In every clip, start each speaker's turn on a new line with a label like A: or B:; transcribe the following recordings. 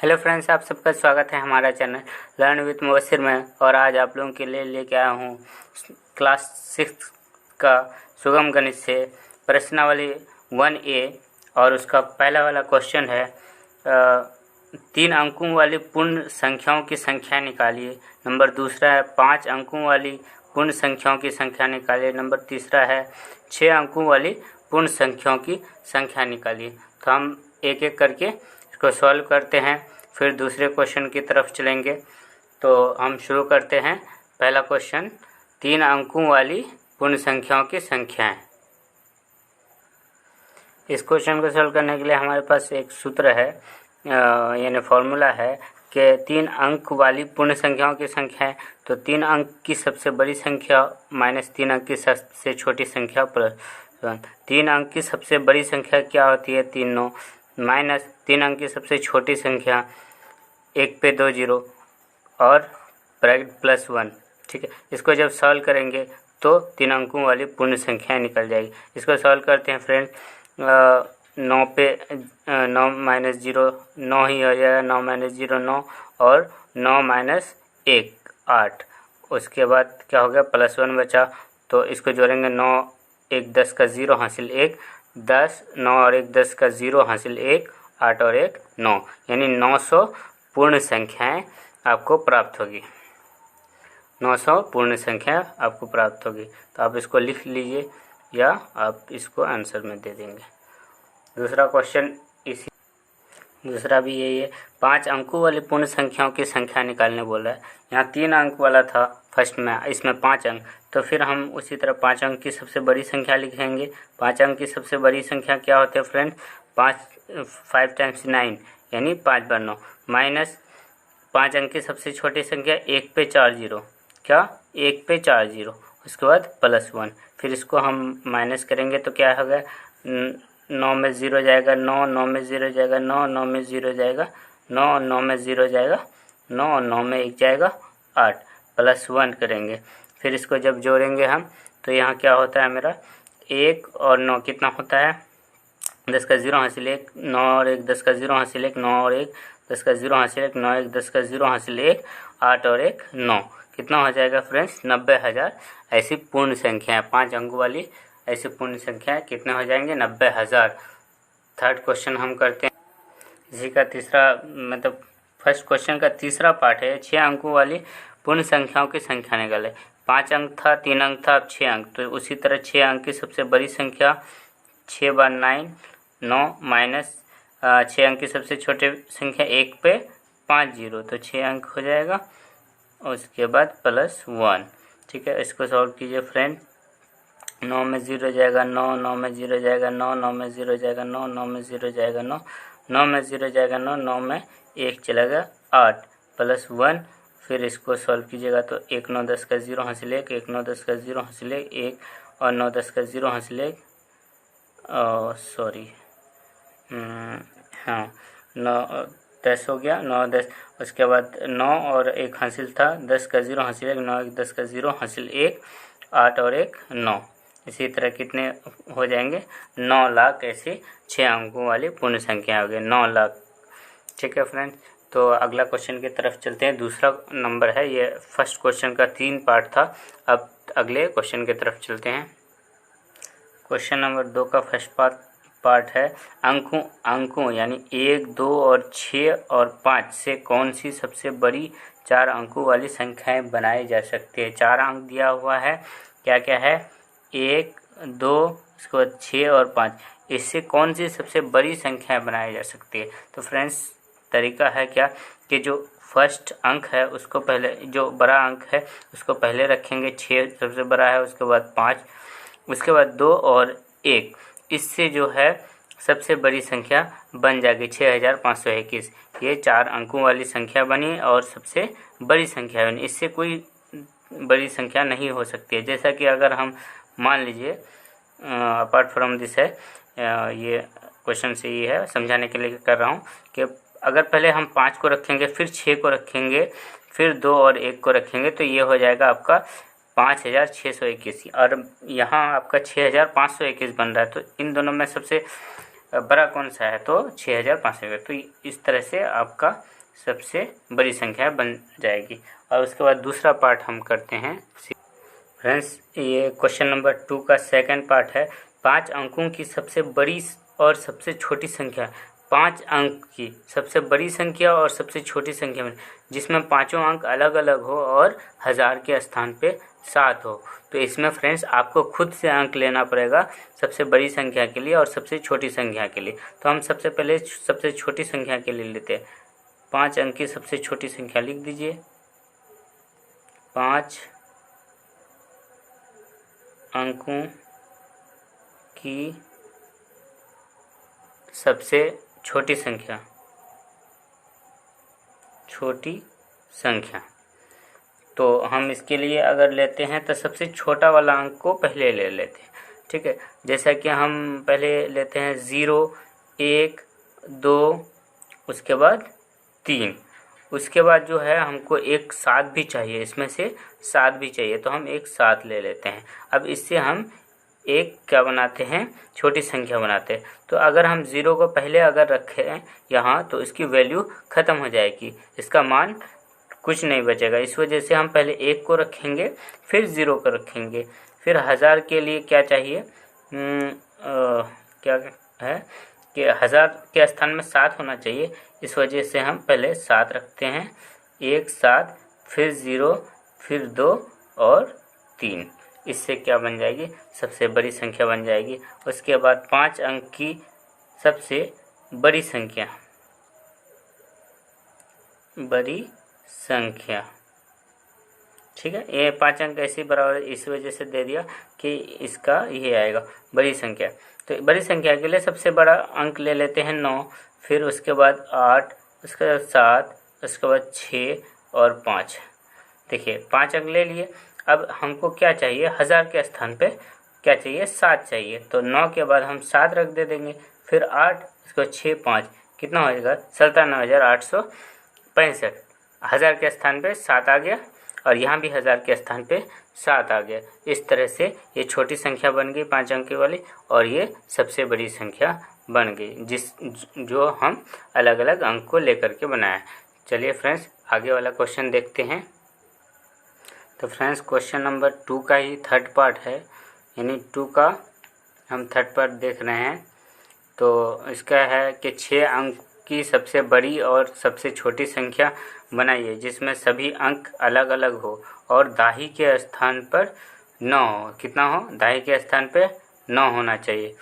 A: Hello friends, आप सबका स्वागत है हमारा चैनल लर्न विथ मुबस्सिर में। और आज आप लोगों के लिए लेके आया हूँ क्लास 6 का सुगम गणित से प्रश्नावली 1A। और उसका पहला वाला क्वेश्चन है 3 अंकों वाली पूर्ण संख्याओं की संख्या निकालिए। नंबर दूसरा है 5 अंकों वाली पूर्ण संख्याओं की संख्या निकालिए। नंबर तीसरा है 6 अंकों वाली पूर्ण संख्याओं की संख्या निकालिए। तो हम एक एक करके इसको सॉल्व करते हैं, फिर दूसरे क्वेश्चन की तरफ चलेंगे। तो हम शुरू करते हैं। पहला क्वेश्चन, 3 अंकों वाली पूर्ण संख्याओं की संख्याएं। इस क्वेश्चन को सॉल्व करने के लिए हमारे पास एक सूत्र है, यानी फॉर्मूला है कि 3 अंक वाली पूर्ण संख्याओं की संख्या है तो 3 अंक की सबसे बड़ी संख्या माइनस 3 अंक की सबसे छोटी संख्या प्लस 1। 3 अंक की सबसे बड़ी संख्या क्या होती है? 3 9 माइनस 3 अंक की सबसे छोटी संख्या 1 पे 2 जीरो और ब्रैकेट प्लस 1। ठीक है, इसको जब सॉल्व करेंगे तो 3 अंकों वाली पूर्ण संख्या निकल जाएगी। इसको सॉल्व करते हैं फ्रेंड। 9 पे 9 माइनस 0 9 ही हो जाएगा। 9 माइनस 0 9 और 9 माइनस 1 8। उसके बाद क्या हो गया? प्लस 1 बचा, तो इसको जोड़ेंगे। 9 1 10 का 0 हासिल 1 10, 9 और 1 10 का 0 हासिल 1 8 और 1 9, यानी 900 पूर्ण संख्याएं आपको प्राप्त होगी। 900 पूर्ण संख्या आपको प्राप्त होगी। तो आप इसको लिख लीजिए या आप इसको आंसर में दे देंगे। दूसरा क्वेश्चन दूसरा भी यही है। 5 अंकों वाली पूर्ण संख्याओं की संख्या निकालने बोल रहा है। यहाँ 3 अंक वाला था फर्स्ट में, इसमें 5 अंक, तो फिर हम उसी तरह 5 अंक की सबसे बड़ी संख्या लिखेंगे। 5 अंक की सबसे बड़ी संख्या क्या होती है फ्रेंड? 5 टाइम्स 9 यानी 5 बार 9, माइनस 5 अंक की सबसे छोटी संख्या 1 पे 4 जीरो, क्या 1 पे 4 जीरो, उसके बाद प्लस 1। फिर इसको हम माइनस करेंगे तो क्या होगा? 9 में 0 जाएगा 9, 9 में 0 जाएगा 9, 9 में 0 जाएगा 9 और 9 में 0 जाएगा 9 और 9 में 1 जाएगा 8, प्लस 1 करेंगे। फिर इसको जब जोड़ेंगे हम तो यहाँ क्या होता है मेरा? 1 और 9 कितना होता है? 10 का 0 हासिल 1, 9 और 1 10 का 0 हासिल 1, 9 और 1 10 का 0 हासिल 1, 9 1 10 का 0 हासिल 1, 8 और 1 9। कितना हो जाएगा फ्रेंड्स? 90,000। ऐसी पूर्ण संख्या है 5 अंक वाली, ऐसी पूर्ण संख्या कितने हो जाएंगे? 90,000। थर्ड क्वेश्चन हम करते हैं। इसी का तीसरा मतलब फर्स्ट क्वेश्चन का तीसरा पार्ट है। 6 अंकों वाली पूर्ण संख्याओं की संख्या निकाले। 5 अंक था, 3 अंक था, अब 6 अंक। तो उसी तरह 6 अंक की सबसे बड़ी संख्या 6 बार 9 माइनस 6 अंक की सबसे छोटी संख्या 1 पे 5 जीरो, तो 6 अंक हो जाएगा। उसके बाद प्लस 1। ठीक है, इसको सॉल्व कीजिए फ्रेंड। 9 में 0 जाएगा 9, 9 में 0 जाएगा 9, 9 में 0 जाएगा 9, 9 में 0 जाएगा 9, 9 में 0 जाएगा 9, 9 में 1 चलेगा 8, प्लस 1। फिर इसको सॉल्व कीजिएगा तो 1 9 10 का 0 हासिल 1, 1 9 10 का 0 हासिल 1 और 9 10 का 0 हासिल 1, सॉरी, हाँ 9 10 हो गया 9 10। उसके बाद 9 और 1 हासिल था, 10 का 0 हासिल 1, 9 1 10 का 0 हासिल 1, 8 और 1 9। इसी तरह कितने हो जाएंगे? 9 लाख ऐसी 6 अंकों वाली पूर्ण संख्या हो गई 9 लाख। ठीक है फ्रेंड, तो अगला क्वेश्चन की तरफ चलते हैं। दूसरा नंबर है, ये फर्स्ट क्वेश्चन का 3 पार्ट था। अब अगले क्वेश्चन की तरफ चलते हैं। क्वेश्चन नंबर 2 का फर्स्ट पार्ट है अंकों यानी 1 2 और 6 और 5 से कौन सी सबसे बड़ी 4 अंकों वाली संख्याएं बनाई जा सकती है। 4 अंक दिया हुआ है, क्या क्या है? 1 2, उसके बाद 6 और 5। इससे कौन सी सबसे बड़ी संख्याएं बनाई जा सकती है? तो फ्रेंड्स तरीका है क्या कि जो फर्स्ट अंक है उसको पहले, जो बड़ा अंक है उसको पहले रखेंगे। 6 सबसे बड़ा है, उसके बाद 5, उसके बाद 2 और 1। इससे जो है सबसे बड़ी संख्या बन जाएगी 6521। ये 4 अंकों वाली संख्या बनी और सबसे बड़ी संख्या बनी। इससे कोई बड़ी संख्या नहीं हो सकती है। जैसा कि अगर हम मान लीजिए, अपार्ट फ्रॉम दिस है, ये क्वेश्चन से ये है, समझाने के लिए कर रहा हूँ कि अगर पहले हम 5 को रखेंगे, फिर 6 को रखेंगे, फिर 2 और 1 को रखेंगे, तो ये हो जाएगा आपका 5621 और यहाँ आपका 6521 बन रहा है। तो इन दोनों में सबसे बड़ा कौन सा है, तो 6500। तो इस तरह से आपका सबसे बड़ी संख्या बन जाएगी। और उसके बाद दूसरा पार्ट हम करते हैं फ्रेंड्स। ये क्वेश्चन नंबर 2 का सेकंड पार्ट है। 5 अंकों की सबसे बड़ी और सबसे छोटी संख्या। 5 अंक की सबसे बड़ी संख्या और सबसे छोटी संख्या में, जिसमें पाँचों अंक अलग अलग हो और 1000 के स्थान पे 7 हो। तो इसमें फ्रेंड्स आपको खुद से अंक लेना पड़ेगा सबसे बड़ी संख्या के लिए और सबसे छोटी संख्या के लिए। तो हम सबसे पहले सबसे छोटी संख्या के लिए लेते हैं। 5 अंक की सबसे छोटी संख्या लिख दीजिए। 5 अंकों की सबसे छोटी संख्या, तो हम इसके लिए अगर लेते हैं तो सबसे छोटा वाला अंक को पहले ले लेते हैं, ठीक है। जैसा कि हम पहले लेते हैं 0, 1, 2, उसके बाद 3, उसके बाद जो है हमको एक 7 भी चाहिए, इसमें से 7 भी चाहिए, तो हम एक 7 ले लेते हैं। अब इससे हम एक क्या बनाते हैं, छोटी संख्या बनाते हैं। तो अगर हम 0 को पहले अगर रखें यहाँ, तो इसकी वैल्यू ख़त्म हो जाएगी, इसका मान कुछ नहीं बचेगा। इस वजह से हम पहले 1 को रखेंगे, फिर 0 को रखेंगे। फिर 1000 के लिए क्या चाहिए, क्या है कि 1000 के स्थान में 7 होना चाहिए। इस वजह से हम पहले 7 रखते हैं, 1, 7, फिर 0, फिर 2 और 3। इससे क्या बन जाएगी, सबसे बड़ी संख्या बन जाएगी। उसके बाद 5 अंक की सबसे बड़ी संख्या, ठीक है। ये 5 अंक ऐसे बराबर इस वजह से दे दिया कि इसका ये आएगा बड़ी संख्या। तो बड़ी संख्या के लिए सबसे बड़ा अंक ले लेते हैं 9, फिर उसके बाद 8, उसके बाद 7, उसके बाद 6 और 5। देखिए 5 अंक ले लिए। अब हमको क्या चाहिए, 1000 के स्थान पे क्या चाहिए, 7 चाहिए। तो 9 के बाद हम 7 रख दे देंगे, फिर 8, उसके बाद 6, 5, कितना हो जाएगा, 97,865। 1000 के स्थान पे 7 आ गया और यहाँ भी 1000 के स्थान पे 7 आ गया। इस तरह से ये छोटी संख्या बन गई 5 अंक वाली, और ये सबसे बड़ी संख्या बन गई जो हम अलग अलग अंक को लेकर के बनाए। चलिए फ्रेंड्स आगे वाला क्वेश्चन देखते हैं। तो फ्रेंड्स क्वेश्चन नंबर 2 का ही थर्ड पार्ट है, यानी 2 का हम थर्ड पार्ट देख रहे हैं। तो इसका है कि 6 अंक की सबसे बड़ी और सबसे छोटी संख्या बनाइए, जिसमें सभी अंक अलग अलग हो और दाही के स्थान पर 9 हो। कितना हो, दाही के स्थान पे 9 होना चाहिए।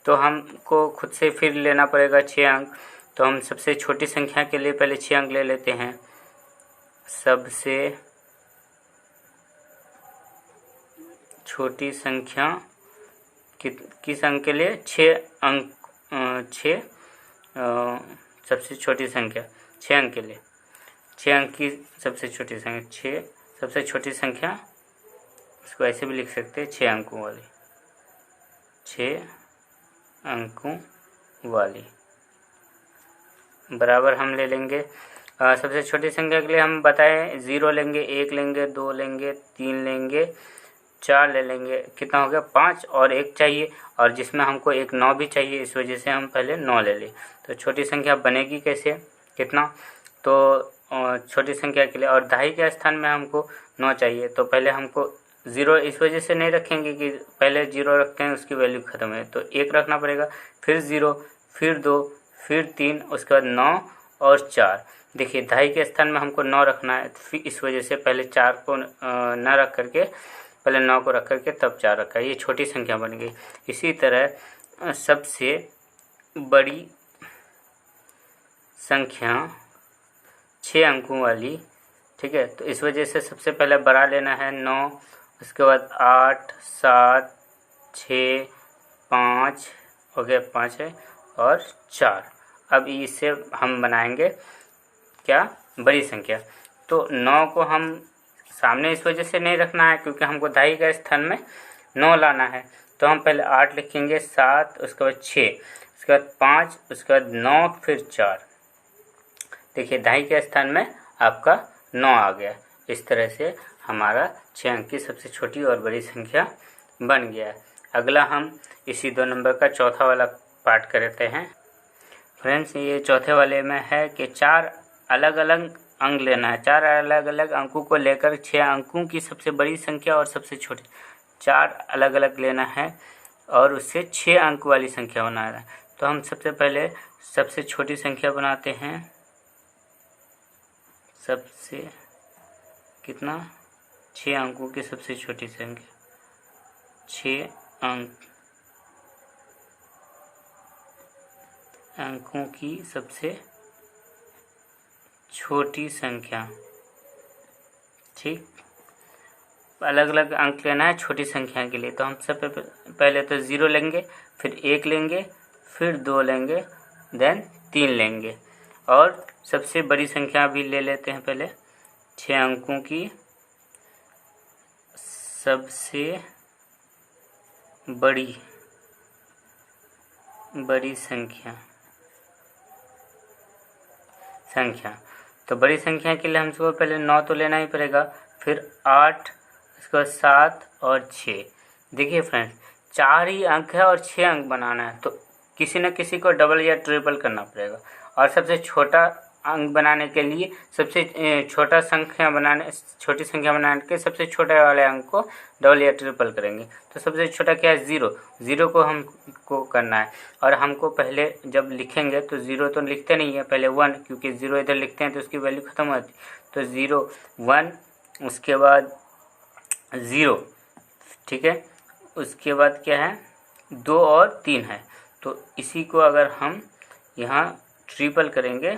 A: तो हमको खुद से फिर लेना पड़ेगा 6 अंक। तो हम सबसे छोटी संख्या के लिए पहले 6 अंक ले लेते हैं। सबसे छोटी संख्या किस अंक के लिए, 6 अंक, 6 सबसे छोटी संख्या 6 अंक के लिए, 6 अंक की सबसे छोटी संख्या, 6 सबसे छोटी संख्या, इसको ऐसे भी लिख सकते हैं 6 अंकों वाली, 6 अंकों वाली बराबर हम ले लेंगे। सबसे छोटी संख्या के लिए हम बताएं 0 लेंगे, 1 लेंगे, 2 लेंगे, 3 लेंगे, 4 ले लेंगे। कितना हो गया, 5 और 1 चाहिए, और जिसमें हमको एक 9 भी चाहिए, इस वजह से हम पहले 9 ले लें। तो छोटी संख्या बनेगी कैसे, कितना, तो छोटी संख्या के लिए और दाही के स्थान में हमको 9 चाहिए। तो पहले हमको 0 इस वजह से नहीं रखेंगे कि पहले 0 रखते हैं उसकी वैल्यू ख़त्म है, तो 1 रखना पड़ेगा, फिर 0, फिर 2, फिर 3, उसके बाद 9 और 4। देखिए दाही के स्थान में हमको 9 रखना है, फिर इस वजह से पहले 4 को न रख करके पहले 9 को रख करके तब 4 रखा, ये छोटी संख्या बन गई। इसी तरह सबसे बड़ी संख्या 6 अंकों वाली, ठीक है। तो इस वजह से सबसे पहले बड़ा लेना है 9, उसके बाद 8, 7, 6, 5 हो गया, 5 है और 4। अब इससे हम बनाएंगे क्या, बड़ी संख्या। तो 9 को हम सामने इस वजह से नहीं रखना है क्योंकि हमको दाही के स्थान में 9 लाना है। तो हम पहले 8 लिखेंगे, 7, उसके बाद 6, उसके बाद 5, उसके बाद 9, फिर 4। देखिए दाही के स्थान में आपका 9 आ गया। इस तरह से हमारा 6 अंक की सबसे छोटी और बड़ी संख्या बन गया है। अगला हम इसी 2 नंबर का चौथा वाला पार्ट करते हैं। फ्रेंड्स, ये चौथे वाले में है कि 4 अलग अलग अंक लेना है। 4 अलग अलग अंकों को लेकर 6 अंकों की सबसे बड़ी संख्या और सबसे छोटी 4 अलग अलग लेना है और उससे 6 अंक वाली संख्या बनाना है। तो हम सबसे पहले सबसे छोटी संख्या बनाते हैं। सबसे कितना 6 अंकों की सबसे छोटी संख्या 6 अंकों की सबसे छोटी संख्या। ठीक, अलग अलग अंक लेना है छोटी संख्या के लिए। तो हम सब पहले तो 0 लेंगे, फिर 1 लेंगे, फिर 2 लेंगे, देन 3 लेंगे और सबसे बड़ी संख्या भी ले लेते हैं। पहले 6 अंकों की सबसे बड़ी संख्या। तो बड़ी संख्या के लिए हमको पहले 9 तो लेना ही पड़ेगा, फिर 8, उसके बाद 7 और 6। देखिए फ्रेंड्स, 4 ही अंक है और 6 अंक बनाना है, तो किसी न किसी को डबल या ट्रिपल करना पड़ेगा। और सबसे छोटा अंक बनाने के लिए छोटी संख्या बनाने के सबसे छोटे वाले अंक को डबल या ट्रिपल करेंगे। तो सबसे छोटा क्या है 0। 0 को हमको करना है और हमको पहले जब लिखेंगे तो 0 तो लिखते नहीं है, पहले 1, क्योंकि 0 इधर लिखते हैं तो उसकी वैल्यू ख़त्म हो जाती। तो 0 1, उसके बाद 0, ठीक है। उसके बाद क्या है 2 और 3 है। तो इसी को अगर हम यहाँ ट्रिपल करेंगे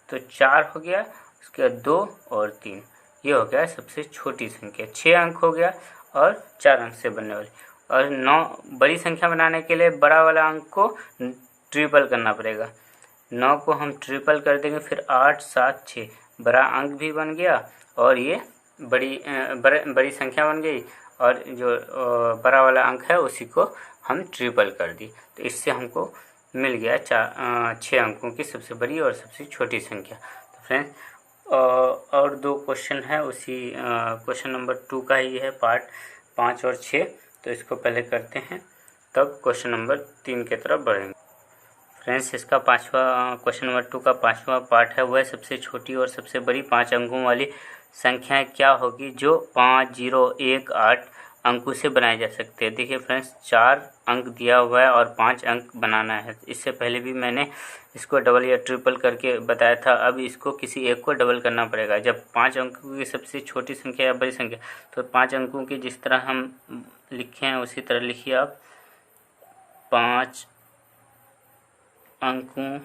A: तो 4 हो गया, उसके बाद 2 और 3, ये हो गया सबसे छोटी संख्या। 6 अंक हो गया और 4 अंक से बनने वाली। और 9 बड़ी संख्या बनाने के लिए बड़ा वाला अंक को ट्रिपल करना पड़ेगा। 9 को हम ट्रिपल कर देंगे, फिर 8 7 6 बड़ा अंक भी बन गया और ये बड़ी संख्या बन गई। और जो बड़ा वाला अंक है उसी को हम ट्रिपल कर दी। तो इससे हमको मिल गया 6 अंकों की सबसे बड़ी और सबसे छोटी संख्या। तो फ्रेंड्स, और 2 क्वेश्चन है उसी क्वेश्चन नंबर 2 का ही है, पार्ट 5 और 6। तो इसको पहले करते हैं, तब क्वेश्चन नंबर 3 की तरफ बढ़ेंगे। फ्रेंड्स, इसका क्वेश्चन नंबर 2 का 5वां पार्ट है, वह सबसे छोटी और सबसे बड़ी 5 अंकों वाली संख्या क्या होगी जो 5 0 1 8 अंकों से बनाए जा सकते हैं। देखिए फ्रेंड्स, 4 अंक दिया हुआ है और 5 अंक बनाना है। इससे पहले भी मैंने इसको डबल या ट्रिपल करके बताया था। अब इसको किसी एक को डबल करना पड़ेगा। जब 5 अंकों की सबसे छोटी संख्या या बड़ी संख्या, तो 5 अंकों की जिस तरह हम लिखे हैं उसी तरह लिखिए आप। 5 अंकों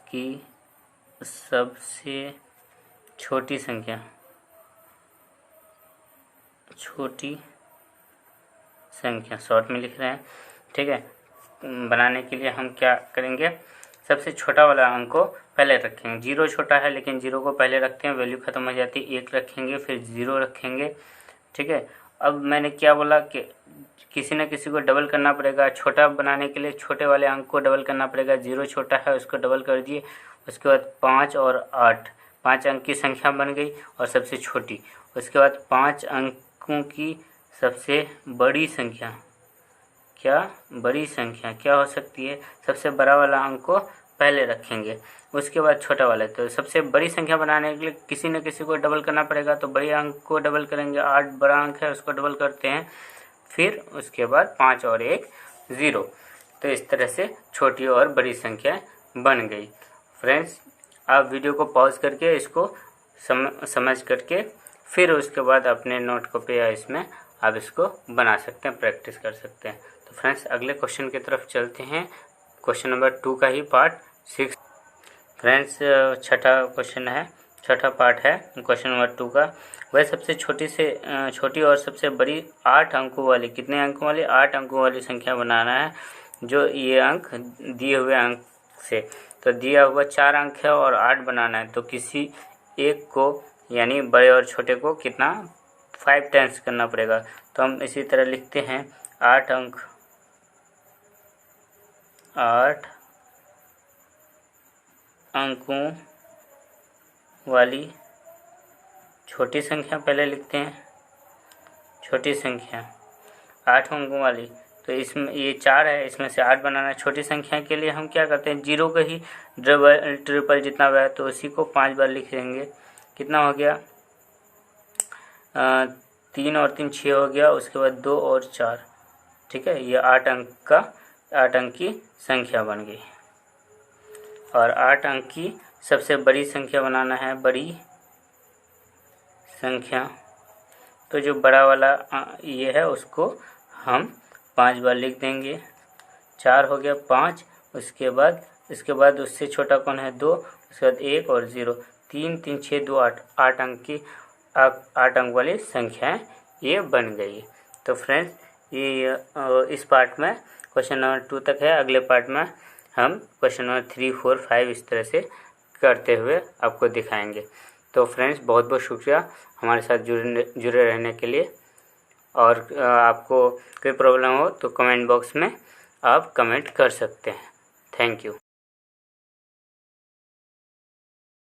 A: की सबसे छोटी संख्या शॉर्ट में लिख रहे हैं, ठीक है। बनाने के लिए हम क्या करेंगे, सबसे छोटा वाला अंक को पहले रखेंगे। 0 छोटा है लेकिन 0 को पहले रखते हैं, वैल्यू ख़त्म हो जाती है। 1 रखेंगे, फिर 0 रखेंगे, ठीक है। अब मैंने क्या बोला कि किसी न किसी को डबल करना पड़ेगा। छोटा बनाने के लिए छोटे वाले अंक को डबल करना पड़ेगा। 0 छोटा है, उसको डबल कर दिए। उसके बाद 5 और 8 5 अंक की संख्या बन गई और सबसे छोटी। उसके बाद 5 अंकों की सबसे बड़ी संख्या क्या हो सकती है। सबसे बड़ा वाला अंक को पहले रखेंगे, उसके बाद छोटा वाला। तो सबसे बड़ी संख्या बनाने के लिए किसी न किसी को डबल करना पड़ेगा। तो बड़े अंक को डबल करेंगे। 8 बड़ा अंक है, उसको डबल करते हैं। फिर उसके बाद 5 और 1 0। तो इस तरह से छोटी और बड़ी संख्या बन गई। फ्रेंड्स, आप वीडियो को पॉज करके इसको समझ करके फिर उसके बाद अपने नोट कॉपी या इसमें आप इसको बना सकते हैं, प्रैक्टिस कर सकते हैं। तो फ्रेंड्स, अगले क्वेश्चन की तरफ चलते हैं। क्वेश्चन नंबर 2 का ही पार्ट 6। फ्रेंड्स, छठा पार्ट है क्वेश्चन नंबर 2 का। वह सबसे छोटी और सबसे बड़ी 8 अंकों वाली, कितने अंकों वाली 8 अंकों वाली संख्या बनाना है जो ये अंक दिए हुए अंक से। तो दिया हुआ 4 अंक है और 8 बनाना है। तो किसी एक को यानी बड़े और छोटे को कितना 5 टाइम्स करना पड़ेगा। तो हम इसी तरह लिखते हैं 8 अंकों वाली छोटी संख्या पहले लिखते हैं। छोटी संख्या 8 अंकों वाली, तो इसमें ये 4 है, इसमें से 8 बनाना है। छोटी संख्या के लिए हम क्या करते हैं, 0 का ही डबल ट्रिपल जितना हुआ है तो उसी को 5 बार लिख देंगे। कितना हो गया, 3 और 3 6 हो गया, उसके बाद 2 और 4, ठीक है, ये 8 अंक की संख्या बन गई। और 8 अंक की सबसे बड़ी संख्या बनाना है, बड़ी संख्या, तो जो बड़ा वाला ये है उसको हम 5 बार लिख देंगे। 4 हो गया, 5, इसके बाद उससे छोटा कौन है, 2, उसके बाद 1 और 0, 3 3 6 2 8, 8 अंक वाली संख्याएं ये बन गई। तो फ्रेंड्स ये इस पार्ट में क्वेश्चन नंबर 2 तक है। अगले पार्ट में हम क्वेश्चन नंबर 3 4 5 इस तरह से करते हुए आपको दिखाएंगे। तो फ्रेंड्स बहुत बहुत शुक्रिया हमारे साथ जुड़े रहने के लिए। और आपको कोई प्रॉब्लम हो तो कमेंट बॉक्स में आप कमेंट कर सकते हैं। Thank you.